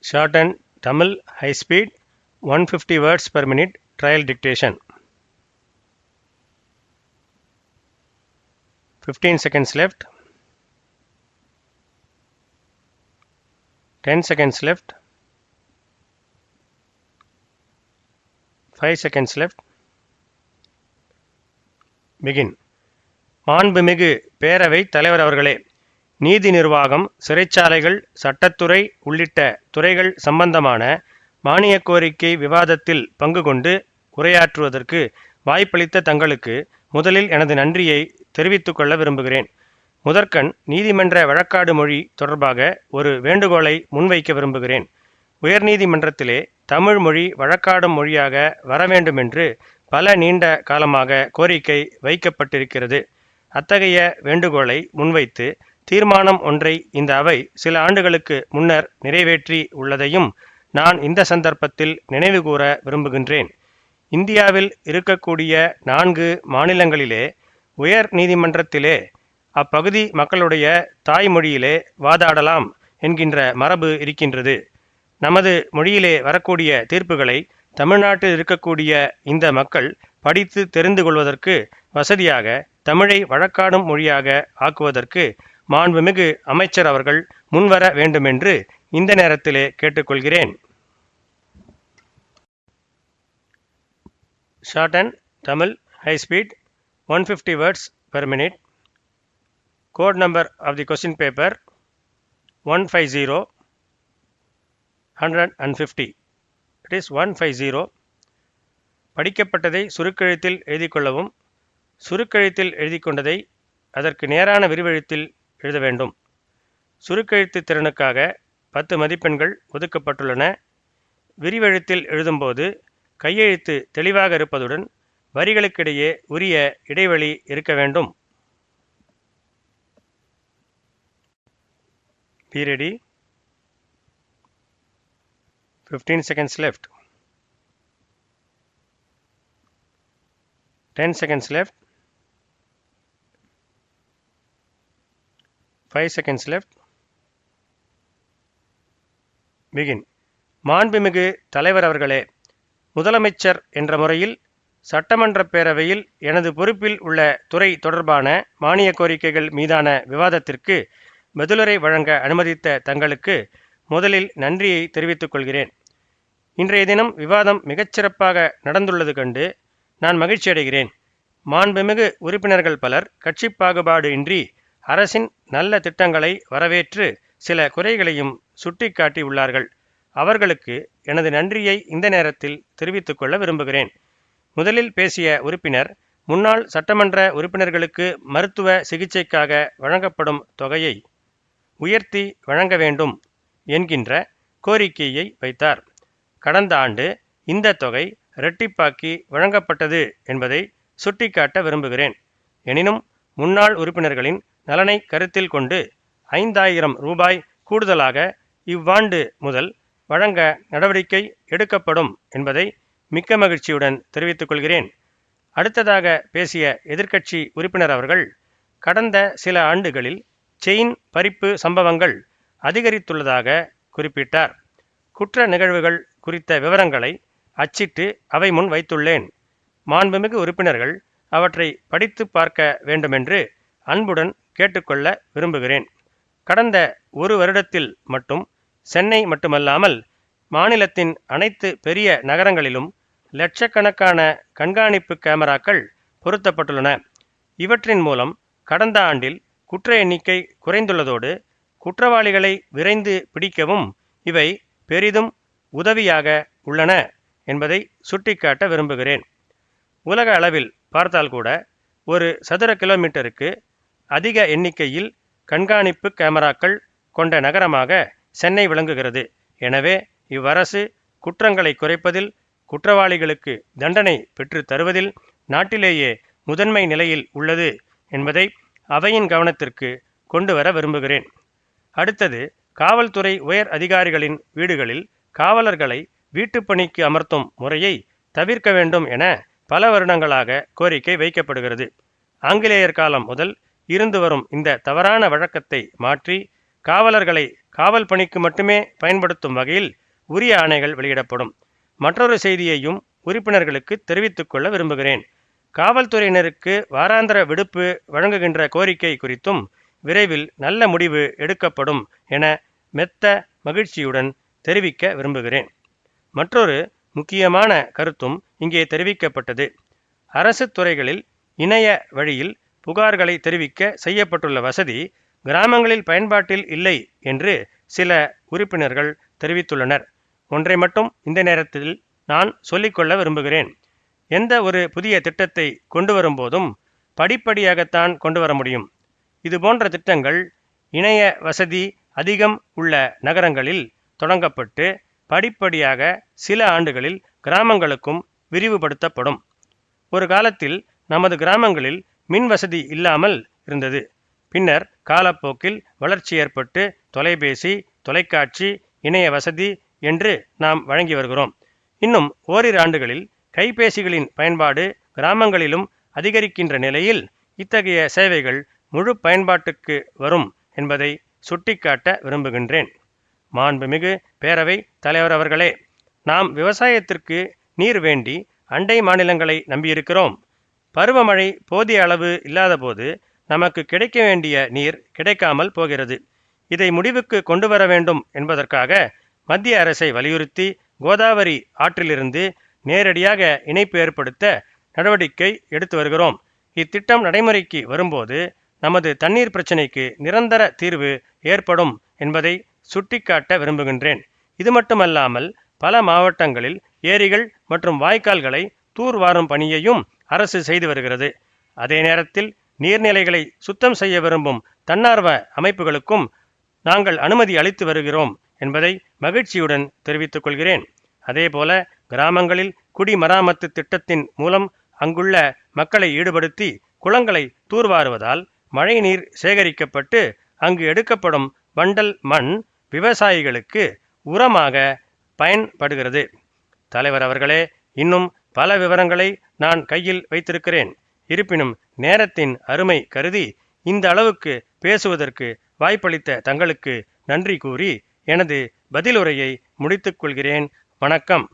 Short and Tamil high speed 150 words per minute trial dictation. 15 seconds left. 10 seconds left. 5 seconds left. Begin. மாண்புமிகு பேரவைத் தலைவர் அவர்களே, நீதி நிர்வாகம், சிறைச்சாலைகள், சட்டத்துறை உள்ளிட்ட துறைகள் சம்பந்தமான மானியக் கோரிக்கை விவாதத்தில் பங்கு கொண்டு உரையாற்றுவதற்கு வாய்ப்பளித்த தங்களுக்கு முதலில் எனது நன்றியை தெரிவித்துக் கொள்ள விரும்புகிறேன். முதற்கண் நீதிமன்ற வழக்காடு மொழி தொடர்பாக ஒரு வேண்டுகோளை முன்வைக்க விரும்புகிறேன். உயர்நீதிமன்றத்திலே தமிழ் மொழி வழக்காடும் மொழியாக வர வேண்டுமென்று பல நீண்ட காலமாக கோரிக்கை வைக்கப்பட்டிருக்கிறது. அத்தகைய வேண்டுகோளை முன்வைத்து தீர்மானம் ஒன்றை இந்த அவை சில ஆண்டுகளுக்கு முன்னர் நிறைவேற்றி உள்ளதையும் நான் இந்த சந்தர்ப்பத்தில் நினைவுகூர விரும்புகின்றேன். இந்தியாவில் இருக்கக்கூடிய 4 மாநிலங்களிலே உயர் நீதிமன்றத்திலே அப்பகுதி மக்களுடைய தாய்மொழியிலே வாதாடலாம் என்கின்ற மரபு இருக்கின்றது. நமது மொழியிலே வரக்கூடிய தீர்ப்புகளை தமிழ்நாட்டில் இருக்கக்கூடிய இந்த மக்கள் படித்து தெரிந்து கொள்வதற்கு வசதியாக தமிழை வழக்காடும் மொழியாக ஆக்குவதற்கு மாண்புமிகு அமைச்சர் அவர்கள் முன்வர வேண்டுமென்று இந்த நேரத்திலே கேட்டுக்கொள்கிறேன். Short and Tamil high speed 150 words per minute. Code number of the question paper 150. It is 150. படிக்கப்பட்டதை சுருக்கெழுத்தில் எழுதி கொள்ளவும், சுருக்கெழுத்தில் எழுதி கொண்டதை அதற்கு நேரான விரிவெழுத்தில் எழுத வேண்டும். சுருக்கெழுத்து திறனுக்காக 10 மதிப்பெண்கள் ஒதுக்கப்பட்டுள்ளன. விரிவெழுத்தில் எழுதும்போது கையெழுத்து தெளிவாக இருப்பதுடன் வரிகளுக்கிடையே உரிய இடைவெளி இருக்க வேண்டும். Be ready. 15 seconds left. 10 seconds left. 5 seconds left. Begin. மாண்புமிகு தலைவர் அவர்களே, முதலமைச்சர் என்ற முறையில் சட்டமன்ற பேரவையில் எனது பொறுப்பில் உள்ள துறை தொடர்பான மானிய கோரிக்கைகள் மீதான விவாதத்திற்கு பதிலுரை வழங்க அனுமதித்த தங்களுக்கு முதலில் நன்றியை தெரிவித்துக் கொள்கிறேன். இன்றைய தினம் விவாதம் மிகச்சிறப்பாக நடந்துள்ளது கண்டு நான் மகிழ்ச்சி அடைகிறேன். மாண்புமிகு உறுப்பினர்கள் பலர் கட்சி பாகுபாடு இன்றி அரசின் நல்ல திட்டங்களை வரவேற்று சில குறைகளையும் சுட்டிக்காட்டி உள்ளார்கள். அவர்களுக்கு எனது நன்றியை இந்த நேரத்தில் தெரிவித்துக் கொள்ள விரும்புகிறேன். முதலில் பேசிய உறுப்பினர் முன்னாள் சட்டமன்ற உறுப்பினர்களுக்கு மருத்துவ சிகிச்சைக்காக வழங்கப்படும் தொகையை உயர்த்தி வழங்க வேண்டும் என்கின்ற கோரிக்கையை வைத்தார். கடந்த ஆண்டு இந்த தொகை இரட்டிப்பாக்கி வழங்கப்பட்டது என்பதை சுட்டிக்காட்ட விரும்புகிறேன். எனினும் முன்னாள் உறுப்பினர்களின் நலனை கருத்தில் கொண்டு 5000 ரூபாய் கூடுதலாக இவ்வாண்டு முதல் வழங்க நடவடிக்கை எடுக்கப்படும் என்பதை மிக்க மகிழ்ச்சியுடன் தெரிவித்துக் கொள்கிறேன். அடுத்ததாக பேசிய எதிர்க்கட்சி உறுப்பினர் அவர்கள் கடந்த சில ஆண்டுகளில் செயின் பறிப்பு சம்பவங்கள் அதிகரித்துள்ளதாக குறிப்பிட்டார். குற்ற நிகழ்வுகள் குறித்த விவரங்களை அச்சிட்டு அவை முன் வைத்துள்ளேன். மாண்புமிகு உறுப்பினர்கள் அவற்றை படித்து பார்க்க வேண்டுமென்று அன்புடன் கேட்டுக்கொள்ள விரும்புகிறேன். கடந்த 1 வருடத்தில் மட்டும் சென்னை மட்டுமல்லாமல் மாநிலத்தின் அனைத்து பெரிய நகரங்களிலும் லட்சக்கணக்கான கண்காணிப்பு கேமராக்கள் பொருத்தப்பட்டுள்ளன. இவற்றின் மூலம் கடந்த ஆண்டில் குற்ற எண்ணிக்கை குறைந்துள்ளதோடு குற்றவாளிகளை விரைந்து பிடிக்கவும் இவை பெரிதும் உதவியாக உள்ளன என்பதை சுட்டிக்காட்ட விரும்புகிறேன். உலக அளவில் பார்த்தால் கூட ஒரு சதுர கிலோமீட்டருக்கு அதிக எண்ணிக்கையில் கண்காணிப்பு கேமராக்கள் கொண்ட நகரமாக சென்னை விளங்குகிறது. எனவே இவ்வரசு குற்றங்களை குறைப்பதில், குற்றவாளிகளுக்கு தண்டனை பெற்று தருவதில் நாட்டிலேயே முதன்மை நிலையில் உள்ளது என்பதை அவையின் கவனத்திற்கு கொண்டு வர விரும்புகிறேன். அடுத்தது, காவல்துறை உயர் அதிகாரிகளின் வீடுகளில் காவலர்களை வீட்டுப்பணிக்கு அமர்த்தும் முறையை தவிர்க்க வேண்டும் என பல வருடங்களாக கோரிக்கை வைக்கப்படுகிறது. ஆங்கிலேயர் காலம் முதல் இருந்து வரும் இந்த தவறான வழக்கத்தை மாற்றி காவலர்களை காவல் பணிக்கு மட்டுமே பயன்படுத்தும் வகையில் உரிய ஆணைகள் வெளியிடப்படும். மற்றொரு செய்தியையும் உறுப்பினர்களுக்கு தெரிவித்துக் கொள்ள விரும்புகிறேன். காவல்துறையினருக்கு வாராந்திர விடுப்பு வழங்குகின்ற கோரிக்கை குறித்தும் விரைவில் நல்ல முடிவு எடுக்கப்படும் என மெத்த மகிழ்ச்சியுடன் தெரிவிக்க விரும்புகிறேன். மற்றொரு முக்கியமான கருத்தும் இங்கே தெரிவிக்கப்பட்டது. அரசு துறைகளில் இணைய வழியில் புகார்களை தெரிவிக்க செய்யப்பட்டுள்ள வசதி கிராமங்களில் பயன்பாட்டில் இல்லை என்று சில உறுப்பினர்கள் தெரிவித்துள்ளனர். ஒன்றை மட்டும் இந்த நேரத்தில் நான் சொல்லிக்கொள்ள விரும்புகிறேன். எந்த ஒரு புதிய திட்டத்தை கொண்டு வரும்போதும் படிப்படியாகத்தான் கொண்டு வர முடியும். இதுபோன்ற திட்டங்கள் இணைய வசதி அதிகம் உள்ள நகரங்களில் தொடங்கப்பட்டு படிப்படியாக சில ஆண்டுகளில் கிராமங்களுக்கும் விரிவுபடுத்தப்படும். ஒரு காலத்தில் நமது கிராமங்களில் மின் வசதி இல்லாமல் இருந்தது. பின்னர் காலப்போக்கில் வளர்ச்சி ஏற்பட்டு தொலைபேசி, தொலைக்காட்சி, இணைய வசதி என்று நாம் வழங்கி வருகிறோம். இன்னும் ஓரிரு ஆண்டுகளில் கைபேசிகளின் பயன்பாடு கிராமங்களிலும் அதிகரிக்கின்ற நிலையில் இத்தகைய சேவைகள் முழு பயன்பாட்டுக்கு வரும் என்பதை சுட்டிக்காட்ட விரும்புகின்றேன். மாண்புமிகு பேரவை தலைவர் அவர்களே, நாம் விவசாயத்திற்கு நீர் வேண்டி அண்டை மாநிலங்களை நம்பியிருக்கிறோம். பருவமழை போதிய அளவு இல்லாதபோது நமக்கு கிடைக்க வேண்டிய நீர் கிடைக்காமல் போகிறது. இதை முடிவுக்கு கொண்டு வர வேண்டும் என்பதற்காக மத்திய அரசை வலியுறுத்தி கோதாவரி ஆற்றிலிருந்து நேரடியாக இணைப்பு ஏற்படுத்த நடவடிக்கை எடுத்து வருகிறோம். இத்திட்டம் நடைமுறைக்கு வரும்போது நமது தண்ணீர் பிரச்சினைக்கு நிரந்தர தீர்வு ஏற்படும் என்பதை சுட்டிக்காட்ட விரும்புகின்றேன். இது மட்டுமல்லாமல் பல மாவட்டங்களில் ஏரிகள் மற்றும் வாய்க்கால்களை தூர்வாரும் பணியையும் அரசு செய்து வருகிறது. அதே நேரத்தில் நீர்நிலைகளை சுத்தம் செய்ய விரும்பும் தன்னார்வ அமைப்புகளுக்கும் நாங்கள் அனுமதி அளித்து வருகிறோம் என்பதை மகிழ்ச்சியுடன் தெரிவித்துக் கொள்கிறேன். அதேபோல கிராமங்களில் குடிமராமத்து திட்டத்தின் மூலம் அங்குள்ள மக்களை ஈடுபடுத்தி குளங்களை தூர்வாருவதால் மழை நீர் சேகரிக்கப்பட்டு அங்கு எடுக்கப்படும் வண்டல் மண் விவசாயிகளுக்கு உரமாக பயன்படுகிறது. தலைவர் அவர்களே, இன்னும் பல விவரங்களை நான் கையில் வைத்திருக்கிறேன். இருப்பினும் நேரத்தின் அருமை கருதி இந்த அளவுக்கு பேசுவதற்கு வாய்ப்பளித்த தங்களுக்கு நன்றி கூறி எனது பதிலுரையை முடித்துக் கொள்கிறேன். வணக்கம்.